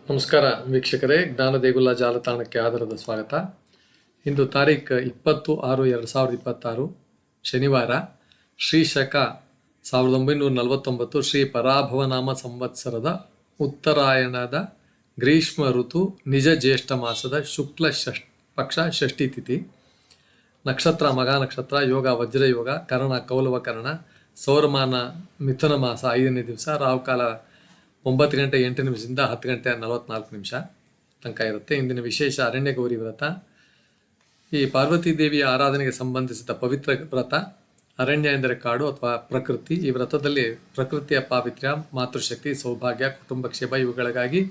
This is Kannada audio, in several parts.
ನಮಸ್ಕಾರ ವೀಕ್ಷಕರೇ, ಜ್ಞಾನದೇಗುಲ ಜಾಲತಾಣಕ್ಕೆ ಆಧಾರದ ಸ್ವಾಗತ. ಇಂದು ತಾರೀಖು 20/6/2026 ಶನಿವಾರ, ಶ್ರೀ ಶಕ 1949 ಶ್ರೀ ಪರಾಭವನಾಮ ಸಂವತ್ಸರದ ಉತ್ತರಾಯಣದ ಗ್ರೀಷ್ಮ ಋತು ನಿಜ ಜ್ಯೇಷ್ಠ ಮಾಸದ ಶುಕ್ಲ ಪಕ್ಷ ಷಷ್ಠಿ ತಿಥಿ. ನಕ್ಷತ್ರ ಮಘ ನಕ್ಷತ್ರ, ಯೋಗ ವಜ್ರಯೋಗ, ಕರ್ಣ ಕೌಲವ ಕರ್ಣ, ಸೌರಮಾನ ಮಿಥುನ ಮಾಸ 5ನೇ ದಿವಸ, ರಾಹುಕಾಲ 9 ಗಂಟೆ 8 ನಿಮಿಷದಿಂದ 10 ಗಂಟೆ 44 ನಿಮಿಷ ತನಕ ಇರುತ್ತೆ. ಇಂದಿನ ವಿಶೇಷ ಅರಣ್ಯ ಗೌರಿ ವ್ರತ. ಈ ಪಾರ್ವತಿ ದೇವಿಯ ಆರಾಧನೆಗೆ ಸಂಬಂಧಿಸಿದ ಪವಿತ್ರ ವ್ರತ. ಅರಣ್ಯ ಎಂದರೆ ಕಾಡು ಅಥವಾ ಪ್ರಕೃತಿ. ಈ ವ್ರತದಲ್ಲಿ ಪ್ರಕೃತಿಯ ಪಾವಿತ್ರ್ಯ, ಮಾತೃಶಕ್ತಿ, ಸೌಭಾಗ್ಯ, ಕುಟುಂಬ ಕ್ಷೇಮ ಇವುಗಳಿಗಾಗಿ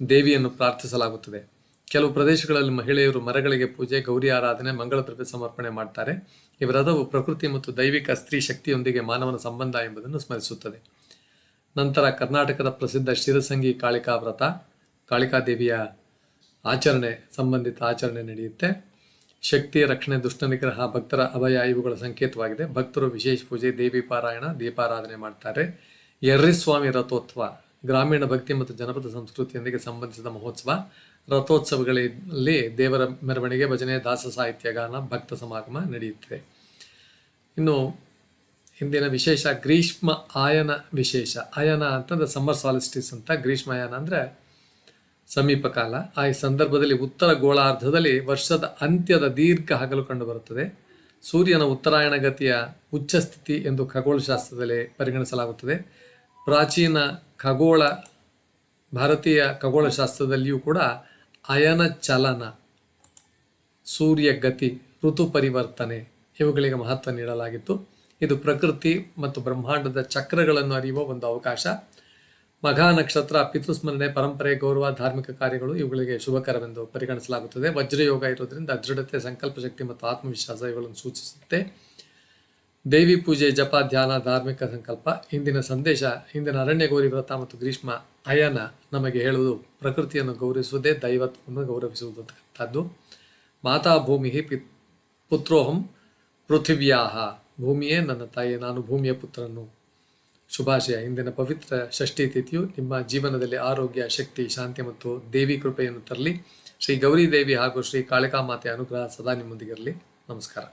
ದೇವಿಯನ್ನು ಪ್ರಾರ್ಥಿಸಲಾಗುತ್ತದೆ. ಕೆಲವು ಪ್ರದೇಶಗಳಲ್ಲಿ ಮಹಿಳೆಯರು ಮರಗಳಿಗೆ ಪೂಜೆ, ಗೌರಿ ಆರಾಧನೆ, ಮಂಗಳ ದ್ರವ್ಯ ಸಮರ್ಪಣೆ ಮಾಡ್ತಾರೆ. ಈ ವ್ರತವು ಪ್ರಕೃತಿ ಮತ್ತು ದೈವಿಕ ಸ್ತ್ರೀ ಶಕ್ತಿಯೊಂದಿಗೆ ಮಾನವನ ಸಂಬಂಧ ಎಂಬುದನ್ನು ಸ್ಮರಿಸುತ್ತದೆ. ನಂತರ ಕರ್ನಾಟಕದ ಪ್ರಸಿದ್ಧ ಶಿರಸಂಗಿ ಕಾಳಿಕಾ ವ್ರತ. ಕಾಳಿಕಾದೇವಿಯ ಆಚರಣೆ ಸಂಬಂಧಿತ ಆಚರಣೆ ನಡೆಯುತ್ತೆ. ಶಕ್ತಿಯ ರಕ್ಷಣೆ, ದುಷ್ಟ ನಿಗ್ರಹ, ಭಕ್ತರ ಅಭಯ ಇವುಗಳ ಸಂಕೇತವಾಗಿದೆ. ಭಕ್ತರು ವಿಶೇಷ ಪೂಜೆ, ದೇವಿ ಪಾರಾಯಣ, ದೀಪಾರಾಧನೆ ಮಾಡ್ತಾರೆ. ಎರ್ರಿಸ್ವಾಮಿ ರಥೋತ್ಸವ ಗ್ರಾಮೀಣ ಭಕ್ತಿ ಮತ್ತು ಜನಪದ ಸಂಸ್ಕೃತಿಯೊಂದಿಗೆ ಸಂಬಂಧಿಸಿದ ಮಹೋತ್ಸವ. ರಥೋತ್ಸವಗಳಲ್ಲಿ ದೇವರ ಮೆರವಣಿಗೆ, ಭಜನೆ, ದಾಸ ಸಾಹಿತ್ಯ ಗಾನ, ಭಕ್ತ ಸಮಾಗಮ ನಡೆಯುತ್ತದೆ. ಇನ್ನು ಹಿಂದಿನ ವಿಶೇಷ ಗ್ರೀಷ್ಮ ಆಯನ ವಿಶೇಷ. ಆಯನ ಅಂತಂದ್ರೆ ಸಮ್ಮರ್ ಸಾಲಿಸ್ಟಿಸ್ ಅಂತ. ಗ್ರೀಷ್ಮ ಆಯನ ಅಂದರೆ ಸಮೀಪ ಕಾಲ. ಆ ಸಂದರ್ಭದಲ್ಲಿ ಉತ್ತರ ಗೋಳಾರ್ಧದಲ್ಲಿ ವರ್ಷದ ಅಂತ್ಯದ ದೀರ್ಘ ಹಗಲು ಕಂಡುಬರುತ್ತದೆ. ಸೂರ್ಯನ ಉತ್ತರಾಯಣ ಗತಿಯ ಉಚ್ಚ ಸ್ಥಿತಿ ಎಂದು ಖಗೋಳಶಾಸ್ತ್ರದಲ್ಲಿ ಪರಿಗಣಿಸಲಾಗುತ್ತದೆ. ಪ್ರಾಚೀನ ಭಾರತೀಯ ಖಗೋಳಶಾಸ್ತ್ರದಲ್ಲಿಯೂ ಕೂಡ ಅಯನ ಚಲನ, ಸೂರ್ಯ ಗತಿ, ಋತು ಪರಿವರ್ತನೆ ಇವುಗಳಿಗೆ ಮಹತ್ವ ನೀಡಲಾಗಿತ್ತು. ಇದು ಪ್ರಕೃತಿ ಮತ್ತು ಬ್ರಹ್ಮಾಂಡದ ಚಕ್ರಗಳನ್ನು ಅರಿಯುವ ಒಂದು ಅವಕಾಶ. ಮಘ ನಕ್ಷತ್ರ ಪಿತೃಸ್ಮರಣೆ, ಪರಂಪರೆ, ಗೌರವ, ಧಾರ್ಮಿಕ ಕಾರ್ಯಗಳು ಇವುಗಳಿಗೆ ಶುಭಕರವೆಂದು ಪರಿಗಣಿಸಲಾಗುತ್ತದೆ. ವಜ್ರಯೋಗ ಇರೋದ್ರಿಂದ ದೃಢತೆ, ಸಂಕಲ್ಪ ಶಕ್ತಿ ಮತ್ತು ಆತ್ಮವಿಶ್ವಾಸ ಇವುಗಳನ್ನು ಸೂಚಿಸುತ್ತೆ. ದೇವಿ ಪೂಜೆ, ಜಪ, ಧ್ಯಾನ, ಧಾರ್ಮಿಕ ಸಂಕಲ್ಪ. ಇಂದಿನ ಸಂದೇಶ: ಇಂದಿನ ಅರಣ್ಯ ಗೌರಿ ವ್ರತ ಮತ್ತು ಗ್ರೀಷ್ಮ ಅಯನ ನಮಗೆ ಹೇಳುವುದು ಪ್ರಕೃತಿಯನ್ನು ಗೌರವಿಸುವುದೇ ದೈವತ್ವವನ್ನು ಗೌರವಿಸುವುದಂತಹದ್ದು. ಮಾತಾ ಭೂಮಿ ಪುತ್ರೋಹಂ ಪೃಥಿವ್ಯಾಹ. ಭೂಮಿಯೇ ನನ್ನ ತಾಯಿ, ನಾನು ಭೂಮಿಯ ಪುತ್ರನು. ಶುಭಾಶಯ. ಇಂದಿನ ಪವಿತ್ರ ಷಷ್ಠಿ ತಿಥಿಯು ನಿಮ್ಮ ಜೀವನದಲ್ಲಿ ಆರೋಗ್ಯ, ಶಕ್ತಿ, ಶಾಂತಿ ಮತ್ತು ದೇವಿ ಕೃಪೆಯನ್ನು ತರಲಿ. ಶ್ರೀ ಗೌರಿ ದೇವಿ ಹಾಗೂ ಶ್ರೀ ಕಾಳಿಕಾ ಮಾತೆಯ ಅನುಗ್ರಹ ಸದಾ ನಿಮ್ಮೊಂದಿಗಿರಲಿ. ನಮಸ್ಕಾರ.